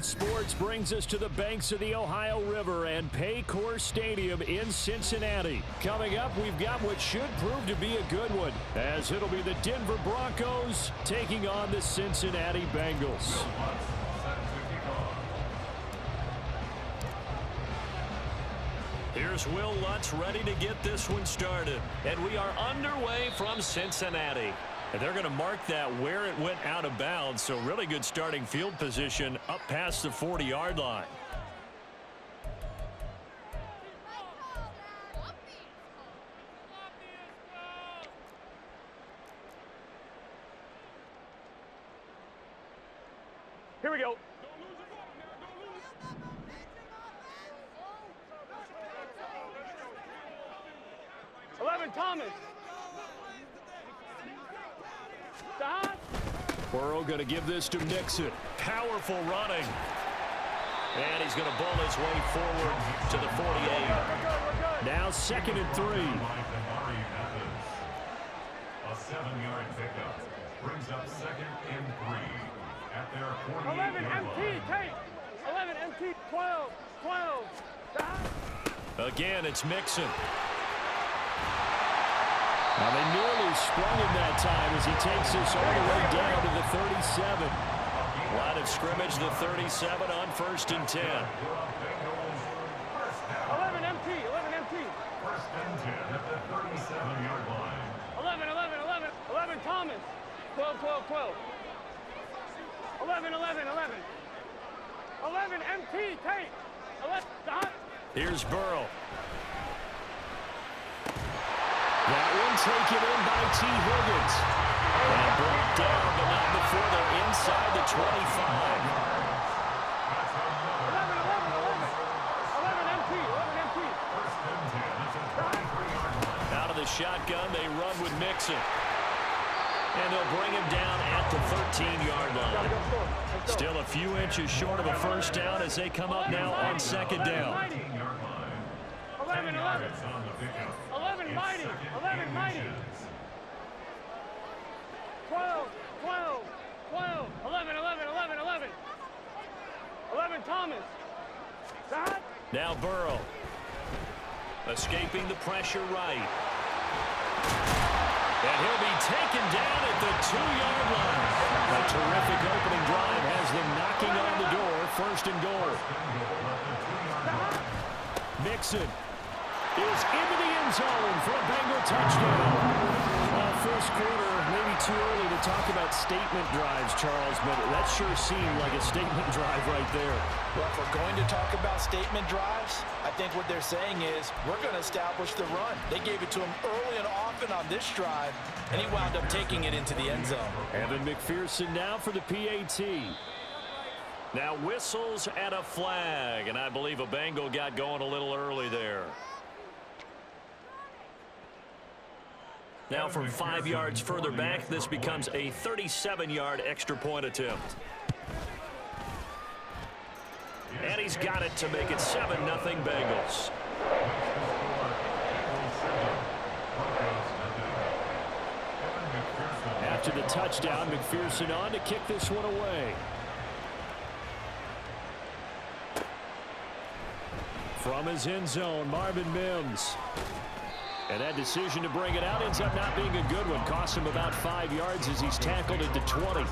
Saturday Sports brings us to the banks of the Ohio River and Paycor Stadium in Cincinnati. Coming up, we've got what should prove to be a good one, as it'll be the Denver Broncos taking on the Cincinnati Bengals. Here's Will Lutz ready to get this one started. And we are underway from Cincinnati. And they're going to mark that where it went out of bounds, so really good starting field position up past the 40-yard line. Here we go. Thomas. Burrow going to give this to Mixon. Powerful running. And he's going to bull his way forward to the 48. Now 2nd and 3. A 7-yard pickup brings up 2nd and 3 at their 48. 11 MT, take. 11 MT, 12. Again, it's Mixon. Now they nearly sprung him that time as he takes this all the way down to the 37. Line of scrimmage, the 37 on 1st and 10. 11 MT. 1st and 10 at the 37-yard line. 11 Thomas. 12. 11 MT, take. 11 Dot. Here's Burrow. That one taken in by T. Higgins. And brought down, but not before they're inside the 25. 11 MT. Out of the shotgun, they run with Mixon. And they'll bring him down at the 13-yard line. Still a few inches short of a first down as they come up now on 2nd down. 11 mighty. 12. 11 Thomas. Dot. Now Burrow. Escaping the pressure right. And he'll be taken down at the 2-yard line. A terrific opening drive has them knocking on the door. 1st and goal. Mixon is into the end zone for a Bengal touchdown. First quarter, maybe too early to talk about statement drives, Charles, but that sure seemed like a statement drive right there. Well, if we're going to talk about statement drives, I think what they're saying is we're going to establish the run. They gave it to him early and often on this drive, and he wound up taking it into the end zone. Evan McPherson now for the PAT. Now whistles and a flag, and I believe a Bengal got going a little early there. Now from 5 yards further back, this becomes a 37-yard extra point attempt. And he's got it to make it 7-0 Bengals. After the touchdown, McPherson on to kick this one away. From his end zone, Marvin Mims. And that decision to bring it out ends up not being a good one. Costs him about 5 yards as he's tackled at the 20.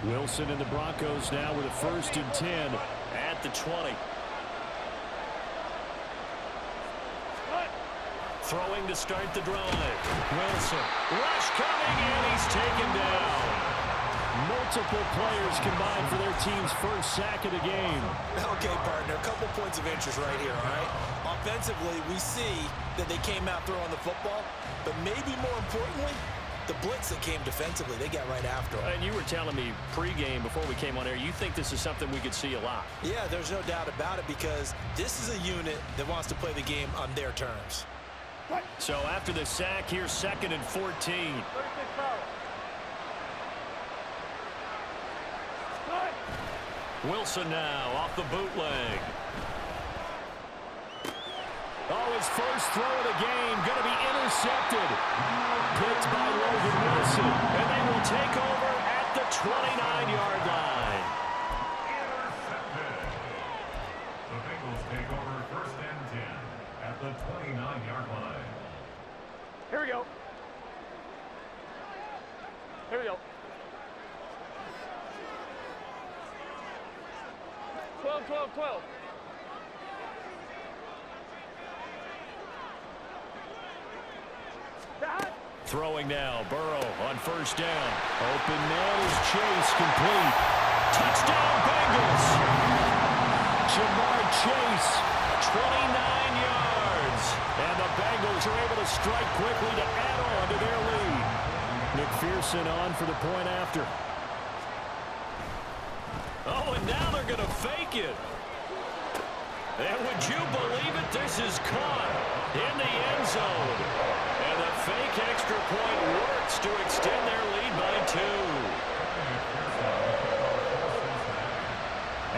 Wilson and the Broncos now with a 1st and 10 at the 20. Throwing to start the drive. Wilson. Rush coming, and he's taken down. Multiple players combined for their team's first sack of the game. Okay, partner, a couple points of interest right here, all right? Offensively, we see that they came out throwing the football, but maybe more importantly, The blitz that came defensively, they got right after him. And you were telling me pregame before we came on air, you think this is something we could see a lot. Yeah, there's no doubt about it because this is a unit that wants to play the game on their terms. So after the sack, here's 2nd and 14. 36 foul. Wilson now off the bootleg. Oh, his first throw of the game going to be intercepted. Picked by Logan Wilson. And they will take over at the 29-yard line. Intercepted. The Bengals take over 1st and 10 at the 29-yard line. Here we go. Here we go. 12, 12, 12. Throwing now, Burrow on 1st down. Open man is Chase, complete. Touchdown Bengals. Jamar Chase, 29 yards. And the Bengals are able to strike quickly to add on to their lead. McPherson on for the point after. Oh, and now they're going to fake it. And would you believe it? This is caught in the end zone. And the fake extra point works to extend their lead by 2.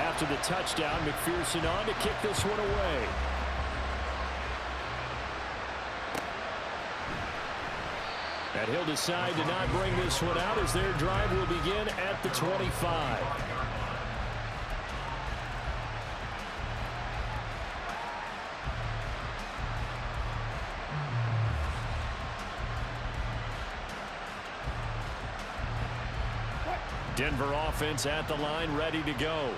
After the touchdown, McPherson on to kick this one away. And he'll decide to not bring this one out as their drive will begin at the 25. Denver offense at the line, ready to go.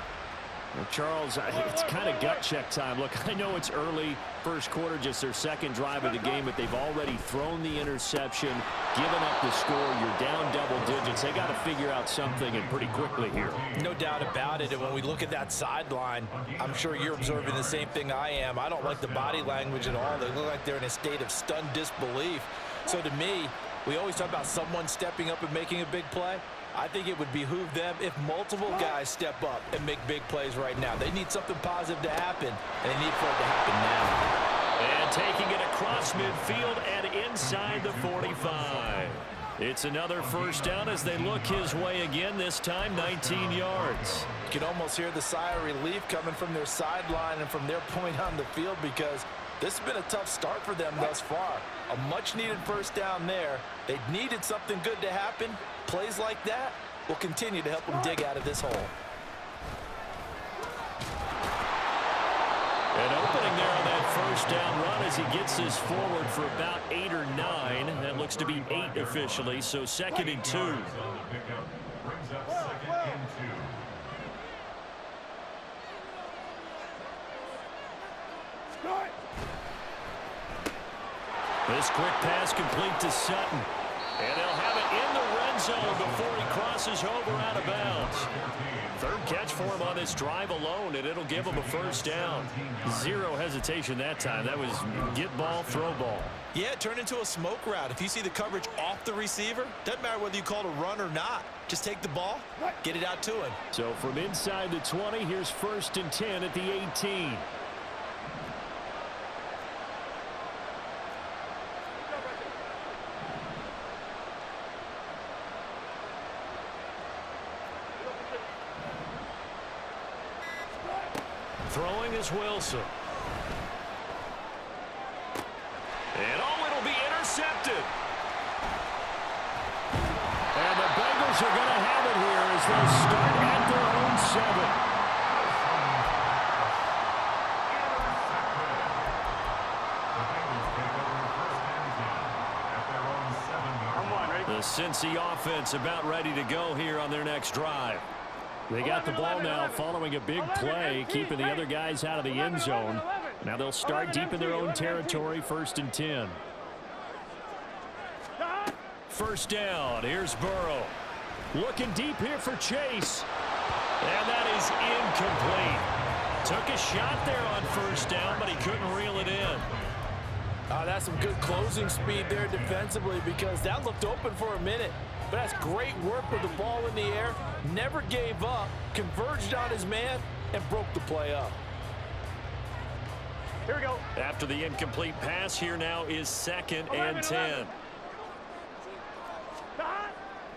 Well, Charles, it's kind of gut check time. Look, I know it's early, first quarter, just their 2nd drive of the game, but they've already thrown the interception, given up the score. You're down double digits. They got to figure out something, and pretty quickly here. No doubt about it. And when we look at that sideline, I'm sure you're observing the same thing I am. I don't like the body language at all. They look like they're in a state of stunned disbelief. So to me, we always talk about someone stepping up and making a big play. I think it would behoove them if multiple guys step up and make big plays right now. They need something positive to happen, and they need for it to happen now. And taking it across midfield and inside the 45. It's another 1st down as they look his way again, this time 19 yards. You can almost hear the sigh of relief coming from their sideline and from their point on the field because this has been a tough start for them thus far. A much-needed 1st down there. They needed something good to happen. Plays like that will continue to help them dig out of this hole. And opening there on that 1st down run as he gets this forward for about 8 or 9. That looks to be 8 officially, so 2nd and 2. Brings up 2nd and 2. This quick pass complete to Sutton. And they'll have it in the red zone before he crosses over out of bounds. 3rd catch for him on this drive alone, and it'll give him a 1st down. 0 hesitation that time. That was get ball, throw ball. Yeah, it turned into a smoke route. If you see the coverage off the receiver, doesn't matter whether you call it a run or not. Just take the ball, get it out to him. So from inside the 20, here's 1st and 10 at the 18. Throwing is Wilson. And it'll be intercepted. And the Bengals are going to have it here as they'll start at their own 7. The Cincy offense about ready to go here on their next drive. They got the ball now following a big play, keeping the other guys out of the end zone. Now they'll start deep in their own territory, 1st and 10. 1st down, here's Burrow. Looking deep here for Chase. And that is incomplete. Took a shot there on 1st down, but he couldn't reel it in. That's some good closing speed there defensively because that looked open for a minute. But that's great work with the ball in the air. Never gave up, converged on his man, and broke the play up. Here we go. After the incomplete pass, here now is 2nd and 10.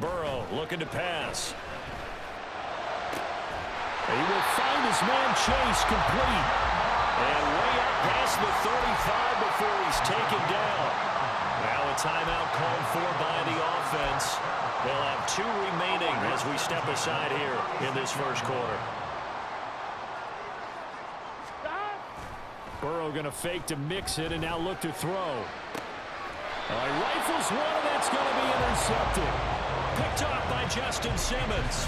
Burrow looking to pass. He will find his man Chase complete. And way up past the 35 before he's taken down. Now a timeout called for by the offense. They'll have 2 remaining as we step aside here in this first quarter. Burrow going to fake to mix it and now look to throw. Rifles one, and that's going to be intercepted. Picked off by Justin Simmons.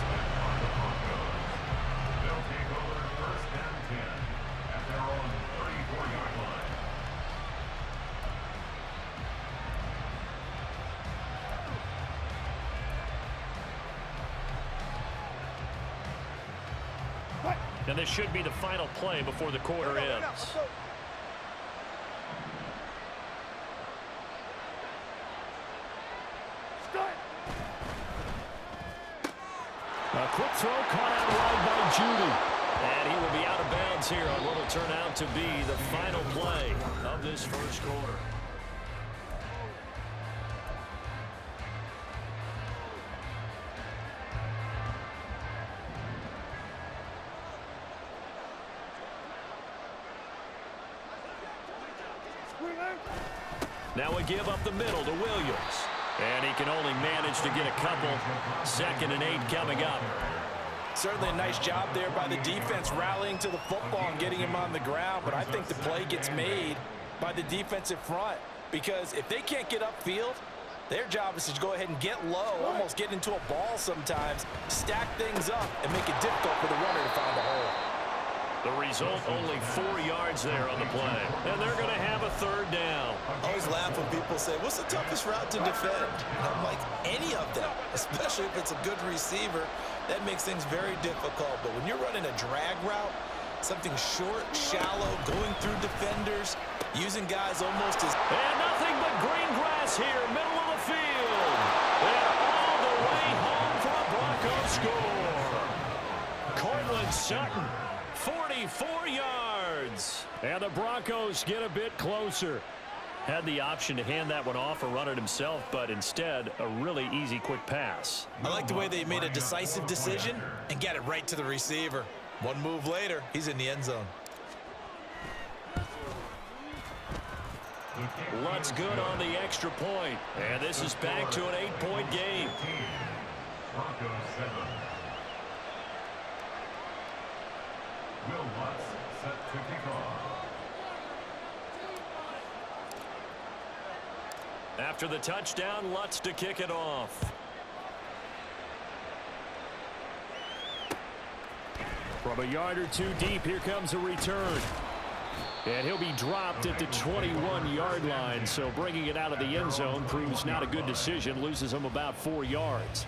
They'll take over 1st and 10 at their own 34-yard line. And this should be the final play before the quarter ends. A quick throw caught out wide by Judy. And he will be out of bounds here on what will turn out to be the final play of this first quarter. Now we give up the middle to Williams. And he can only manage to get a couple. 2nd and 8 coming up. Certainly a nice job there by the defense rallying to the football and getting him on the ground. But I think the play gets made by the defensive front. Because if they can't get upfield, their job is to go ahead and get low, almost get into a ball sometimes, stack things up, and make it difficult for the runner to find a hole. The result, only 4 yards there on the play. And they're going to have a 3rd down. I always laugh when people say, what's the toughest route to defend? And I'm like, any of them, especially if it's a good receiver. That makes things very difficult. But when you're running a drag route, something short, shallow, going through defenders, using guys almost as... And nothing but green grass here, middle of the field. And all the way home for a Broncos score. Cortland Sutton. 44 yards. And the Broncos get a bit closer. Had the option to hand that one off or run it himself, but instead, a really easy, quick pass. I like the way they made a decisive decision and got it right to the receiver. One move later, he's in the end zone. Lutz good on the extra point. And this is back to an 8-point game. Broncos 7. Will Lutz set to kick off. After the touchdown, Lutz to kick it off. From a yard or 2 deep, here comes a return. And he'll be dropped at the 21-yard line, so bringing it out of the end zone proves not a good decision, loses him about 4 yards.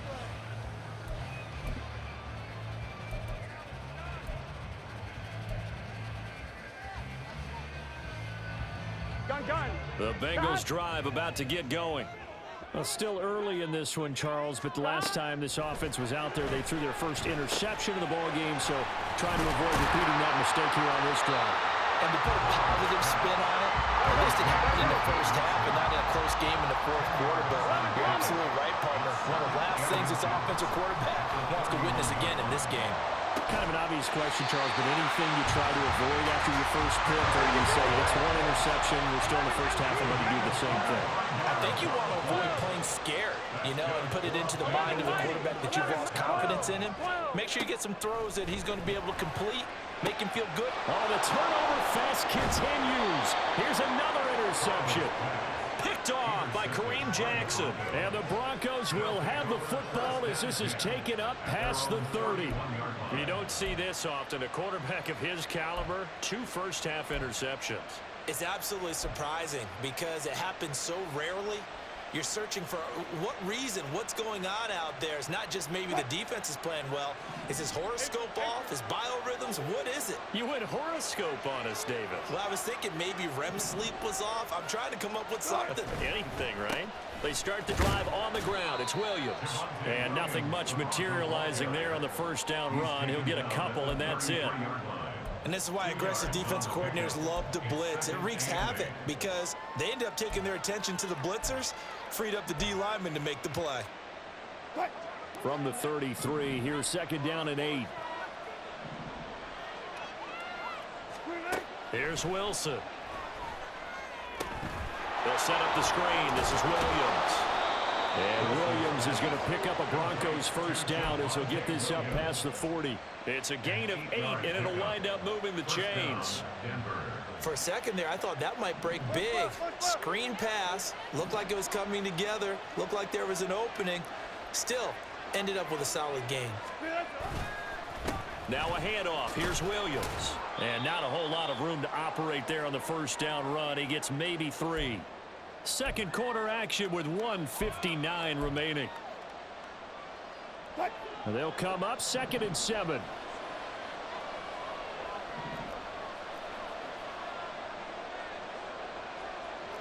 Gun. The Bengals drive about to get going. Well, still early in this one, Charles, but the last time this offense was out there, they threw their first interception of the ball game, so trying to avoid repeating that mistake here on this drive. And to put a positive spin on it, at least it happened in the first half and not in a close game in the 4th quarter, but you're absolutely right, partner. One of the last things this offensive quarterback wants to witness again in this game. Kind of an obvious question, Charles, but anything you try to avoid after your first pick, or you say it's 1 interception, we're still in the first half, and let you do the same thing? I think you want to avoid playing scared, and put it into the mind of a quarterback that you've lost confidence in him. Make sure you get some throws that he's going to be able to complete, make him feel good. Oh, the turnover fest continues. Here's another interception. Picked off by Kareem Jackson. And the Broncos will have the football as this is taken up past the 30. You don't see this often. A quarterback of his caliber, 2 first-half interceptions. It's absolutely surprising because it happens so rarely. You're searching for what reason, what's going on out there. It's not just maybe the defense is playing well. Is his horoscope off? His biorhythms? What is it? You went horoscope on us, David. Well, I was thinking maybe REM sleep was off. I'm trying to come up with something. Anything, right? They start the drive on the ground. It's Williams. And nothing much materializing there on the first down run. He'll get a couple, and that's it. And this is why aggressive defensive coordinators love to blitz. It wreaks havoc because they end up taking their attention to the blitzers, freed up the D lineman to make the play. From the 33, here's second down and 8. Here's Wilson. They'll set up the screen. This is Williams. And Williams is going to pick up a Broncos first down as he'll get this up past the 40. It's a gain of 8, and it'll wind up moving the chains. For a second there, I thought that might break big. Screen pass. Looked like it was coming together. Looked like there was an opening. Still ended up with a solid gain. Now a handoff. Here's Williams. And not a whole lot of room to operate there on the first down run. He gets maybe 3. Second quarter action with 1:59 remaining. They'll come up 2nd and 7.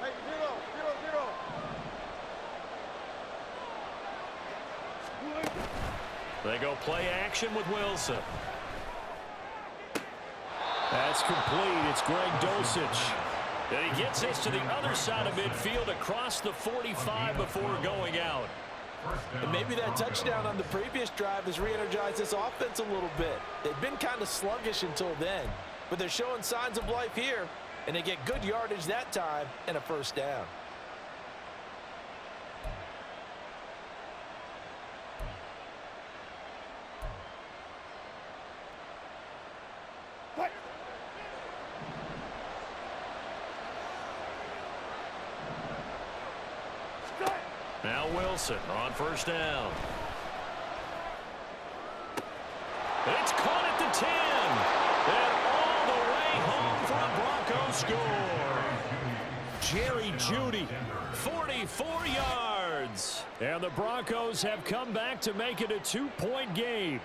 Hey, 0-0-0. They go play action with Wilson. That's complete. It's Greg Dulcich. And he gets this to the other side of midfield across the 45 before going out. And maybe that touchdown on the previous drive has re-energized this offense a little bit. They've been kind of sluggish until then, but they're showing signs of life here, and they get good yardage that time and a first down. Now Wilson on first down. It's caught at the 10. And all the way home for a Bronco score. Jerry Jeudy, 44 yards. And the Broncos have come back to make it a 2-point game.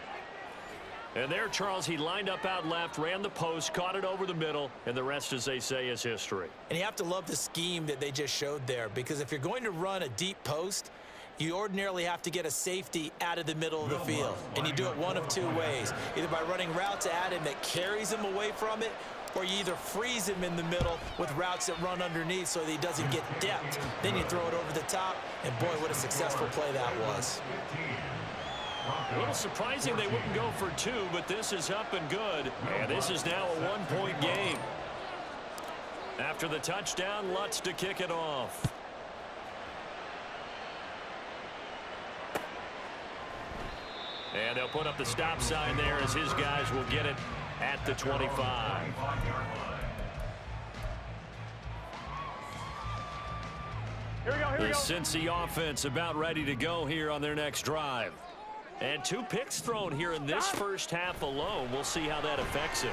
And there, Charles, he lined up out left, ran the post, caught it over the middle, and the rest, as they say, is history. And you have to love the scheme that they just showed there, because if you're going to run a deep post, you ordinarily have to get a safety out of the middle of the field. And you do it one of two ways, either by running routes at him that carries him away from it, or you either freeze him in the middle with routes that run underneath so that he doesn't get depth. Then you throw it over the top, and boy, what a successful play that was. A little surprising they wouldn't go for 2, but this is up and good. And this is now a 1-point game. After the touchdown, Lutz to kick it off. And they'll put up the stop sign there as his guys will get it at the 25. Here we go, here we The go. Cincy offense about ready to go here on their next drive. And 2 picks thrown here in this first half alone. We'll see how that affects him.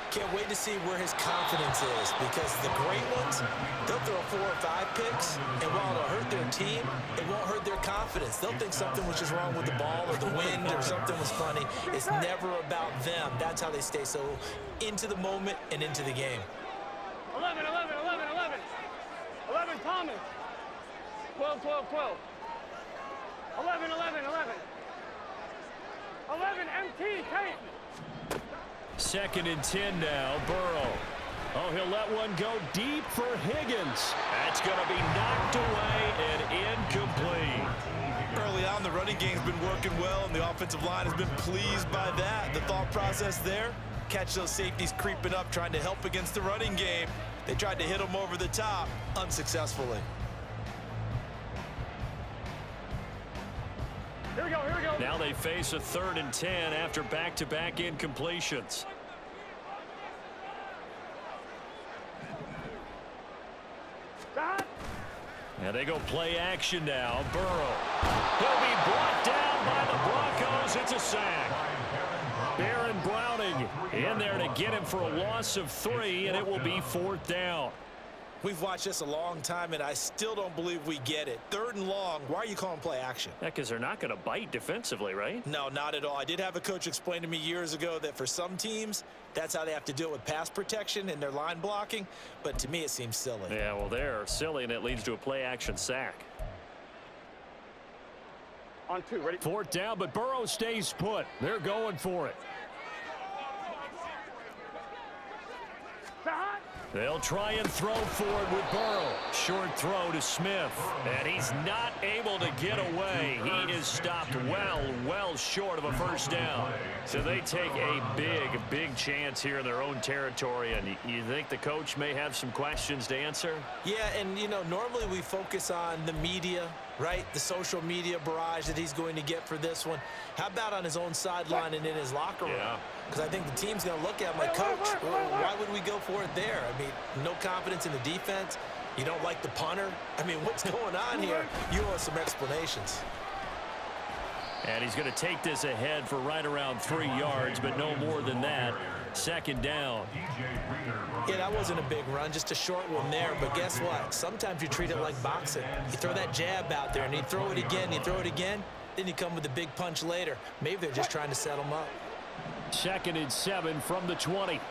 Can't wait to see where his confidence is, because the great ones, they'll throw 4 or 5 picks, and while it'll hurt their team, it won't hurt their confidence. They'll think something was just wrong with the ball or the wind or something was funny. It's never about them. That's how they stay so into the moment and into the game. 11, 11, 11, 11. 11, Thomas. 12, 12, 12. 11, 11, 11. 11, MT, Tate. 2nd and 10 now, Burrow. Oh, he'll let one go deep for Higgins. That's going to be knocked away and incomplete. Early on, the running game's been working well, and the offensive line has been pleased by that. The thought process there, catch those safeties creeping up, trying to help against the running game. They tried to hit them over the top, unsuccessfully. Here we go, here we go. Now they face a 3rd and 10 after back-to-back incompletions. Stop. And they go play action now. Burrow. He'll be brought down by the Broncos. It's a sack. Baron Browning in there to get him for a loss of 3, and it will be 4th down. We've watched this a long time, and I still don't believe we get it. 3rd and long, why are you calling play action? Yeah, because they're not going to bite defensively, right? No, not at all. I did have a coach explain to me years ago that for some teams, that's how they have to deal with pass protection and their line blocking, but to me it seems silly. Yeah, well, they're silly, and it leads to a play action sack. On 2, ready? 4th down, but Burrow stays put. They're going for it. They'll try and throw for it with Burrow. Short throw to Smith, and he's not able to get away. He is stopped well short of a 1st down. So they take a big chance here in their own territory, and you think the coach may have some questions to answer? Yeah, and, you know, normally we focus on the media, right? The social media barrage that he's going to get for this one. How about on his own sideline and in his locker room? Yeah. Because I think the team's going to look at him like, Coach, why would we go for it there? I mean, no confidence in the defense. You don't like the punter. I mean, what's going on here? You owe us some explanations. And he's going to take this ahead for right around 3 yards, but no more than that. 2nd down. Yeah, that wasn't a big run, just a short one there. But guess what? Sometimes you treat it like boxing. You throw that jab out there, and you throw it again, then you come with a big punch later. Maybe they're just trying to set him up. 2nd and 7 from the 20.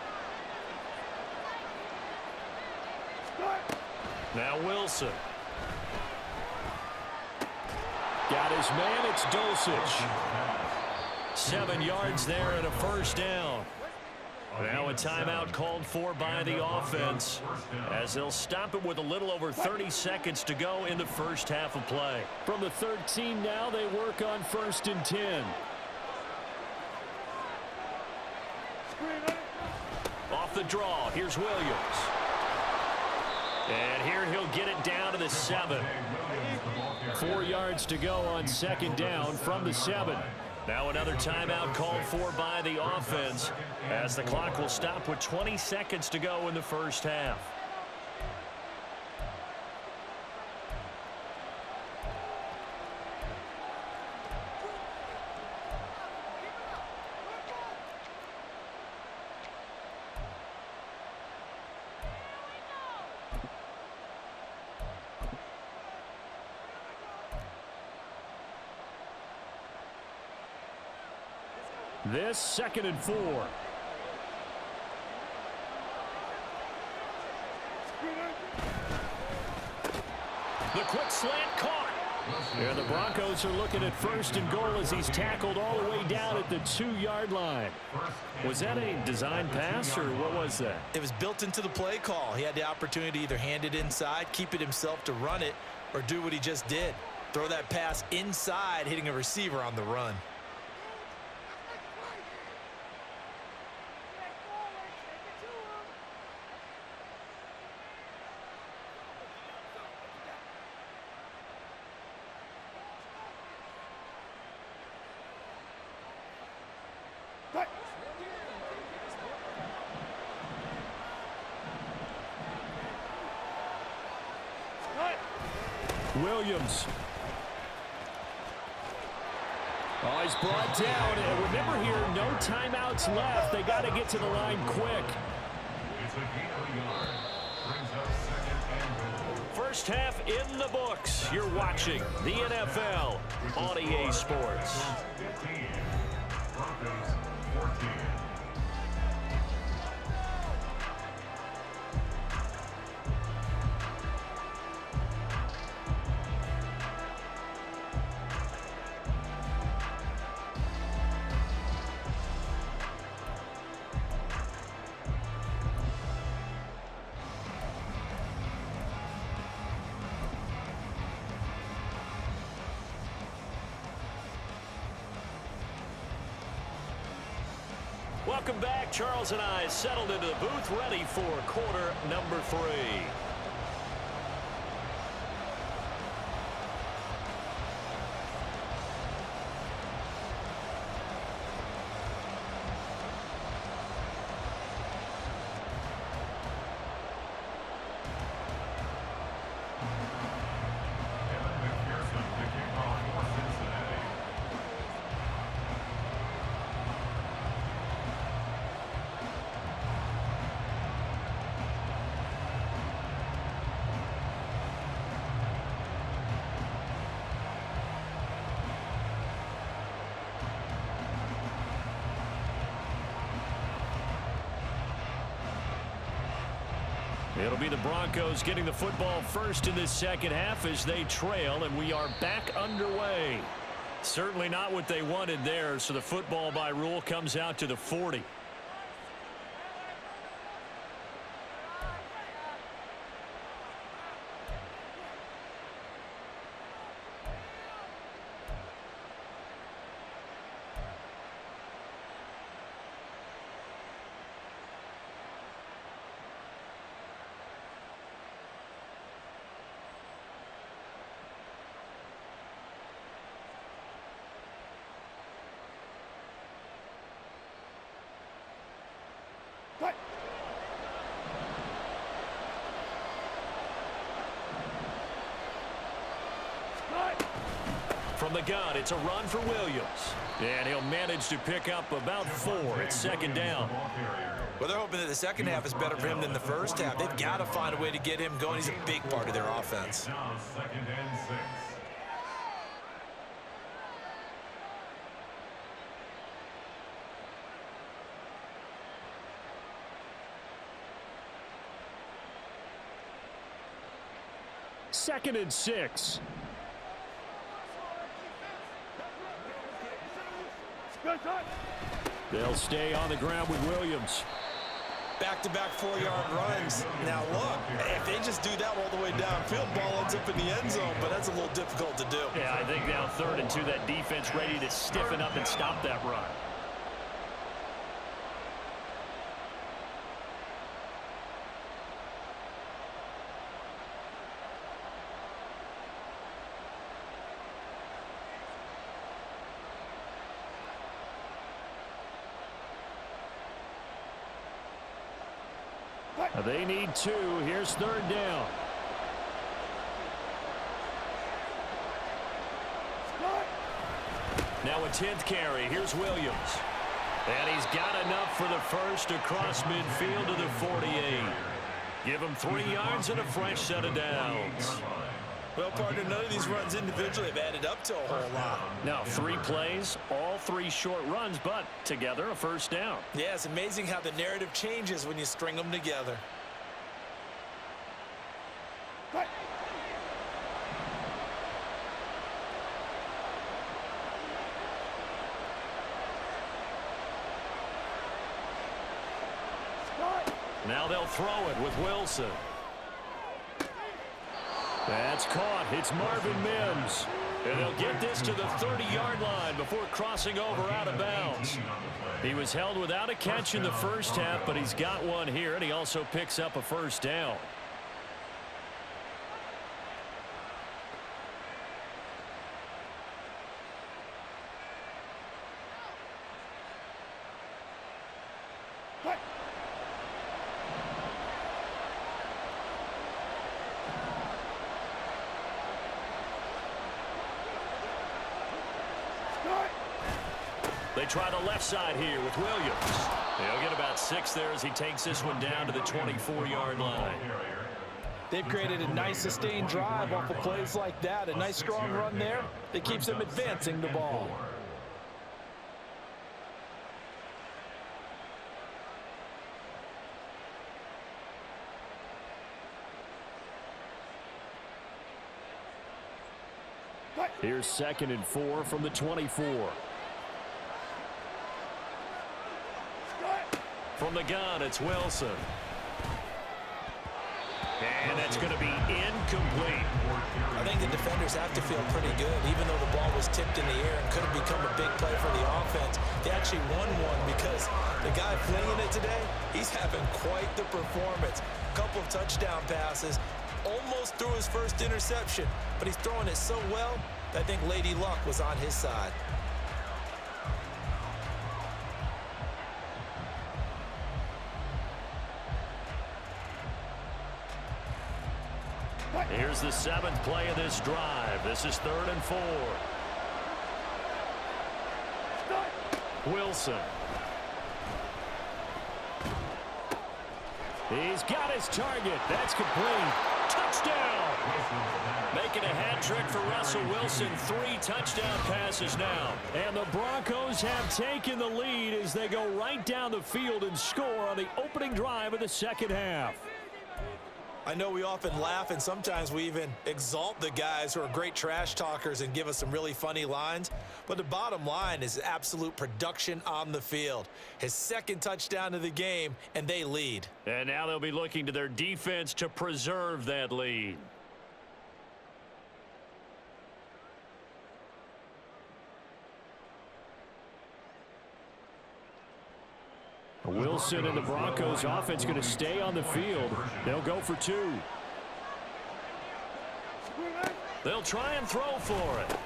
Now Wilson. Got his man, it's Dulcich. 7 yards there and a 1st down. Now a timeout called for by the offense as they'll stop it with a little over 30 seconds to go in the 1st half of play. From the 13 now, they work on 1st and 10. Off the draw, here's Williams. And here he'll get it down to the 7. 4 yards to go on 2nd down from the 7. Now another timeout called for by the offense as the clock will stop with 20 seconds to go in the 1st half. This 2nd and 4. The quick slant caught. And the Broncos are looking at 1st and goal as he's tackled all the way down at the 2-yard line. Was that a design pass or what was that? It was built into the play call. He had the opportunity to either hand it inside, keep it himself to run it, or do what he just did. Throw that pass inside, hitting a receiver on the run. Williams. Oh, he's brought down. And remember here, no timeouts left. They got to get to the line quick. It's a gain of a yard. Brings up 2nd and goal. 1st half in the books. You're watching the NFL on EA Sports. 15. Broncos 14. Welcome back. Charles and I settled into the booth, ready for quarter number 3. It'll be the Broncos getting the football first in this second half as they trail, and we are back underway. Certainly not what they wanted there, so the football by rule comes out to the 40. From the gun, it's a run for Williams. And he'll manage to pick up about 4. It's second down. Well, they're hoping that the second half is better for him than the first half. They've got to find a way to get him going. He's a big part of their offense. Now 2nd and 6. Second and 6. They'll stay on the ground with Williams. Back-to-back 4-yard runs. Now, look, if they just do that all the way downfield, ball ends up in the end zone, but that's a little difficult to do. Yeah, I think now 3rd and 2, that defense ready to stiffen up and stop that run. They need 2. Here's 3rd down. Now a 10th carry. Here's Williams. And he's got enough for the first across midfield to the 48. Give him 3 yards and a fresh set of downs. Well, partner, none of these runs individually have added up to a whole lot. Now 3 plays, all 3 short runs, but together a first down. Yeah, it's amazing how the narrative changes when you string them together. Now they'll throw it with Wilson. That's caught. It's Marvin Mims. And they'll get this to the 30-yard line before crossing over out of bounds. He was held without a catch in the first half, but he's got one here, and he also picks up a first down. They try the left side here with Williams. He'll get about 6 there as he takes this one down to the 24-yard line. They've created a nice sustained drive off of plays like that. A nice strong run there that keeps them advancing the ball. Here's 2nd and 4 from the 24. From the gun, it's Wilson. And that's going to be incomplete. I think the defenders have to feel pretty good. Even though the ball was tipped in the air and could have become a big play for the offense, they actually won one because the guy flinging it today, he's having quite the performance. A couple of touchdown passes, almost threw his first interception, but he's throwing it so well that I think Lady Luck was on his side. Here's the 7th play of this drive. This is 3rd and 4. Wilson. He's got his target. That's complete. Touchdown. Making a hat trick for Russell Wilson. 3 touchdown passes now. And the Broncos have taken the lead as they go right down the field and score on the opening drive of the second half. I know we often laugh and sometimes we even exalt the guys who are great trash talkers and give us some really funny lines, but the bottom line is absolute production on the field. His second touchdown of the game, and they lead. And now they'll be looking to their defense to preserve that lead. Wilson and the Broncos offense going to stay on the field. They'll go for two. They'll try and throw for it.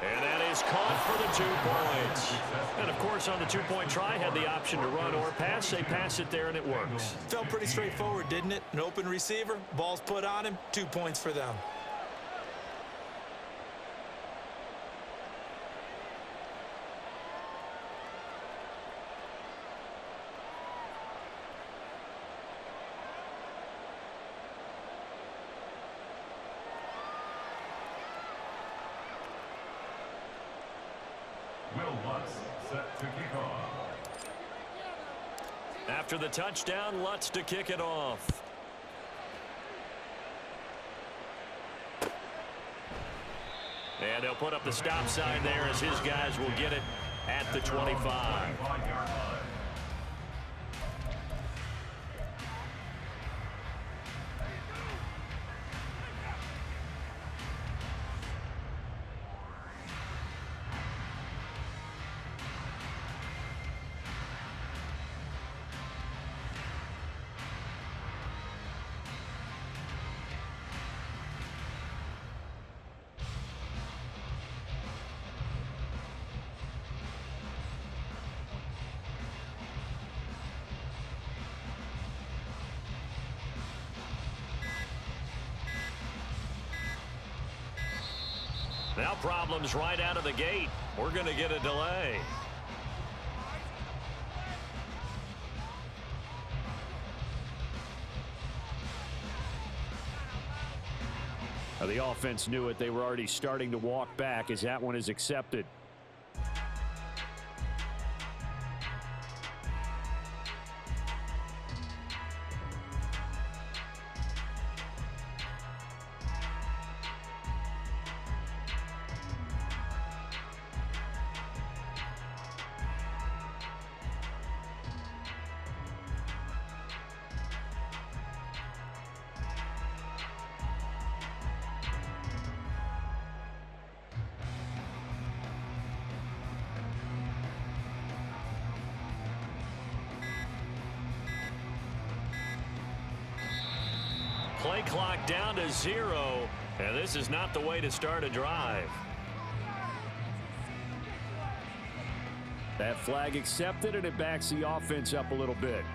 And that is caught for the 2 points. And, of course, on the two-point try, had the option to run or pass. They pass it there, and it works. Felt pretty straightforward, didn't it? An open receiver, ball's put on him, 2 points for them. Set to kick off. After the touchdown, Lutz to kick it off. And they'll put up the stop sign there as his guys will get it at the 25. Now problems right out of the gate. We're going to get a delay. Now the offense knew it. They were already starting to walk back as that one is accepted. Play clock down to 0, and this is not the way to start a drive. That flag accepted, and it backs the offense up a little bit.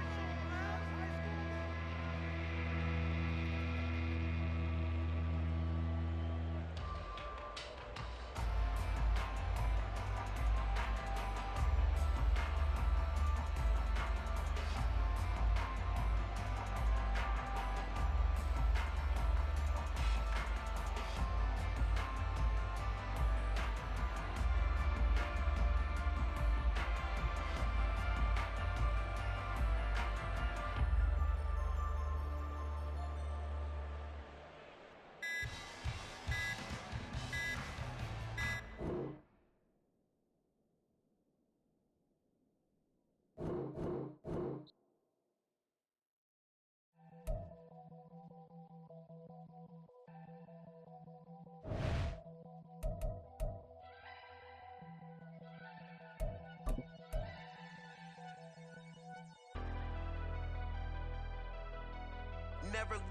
Never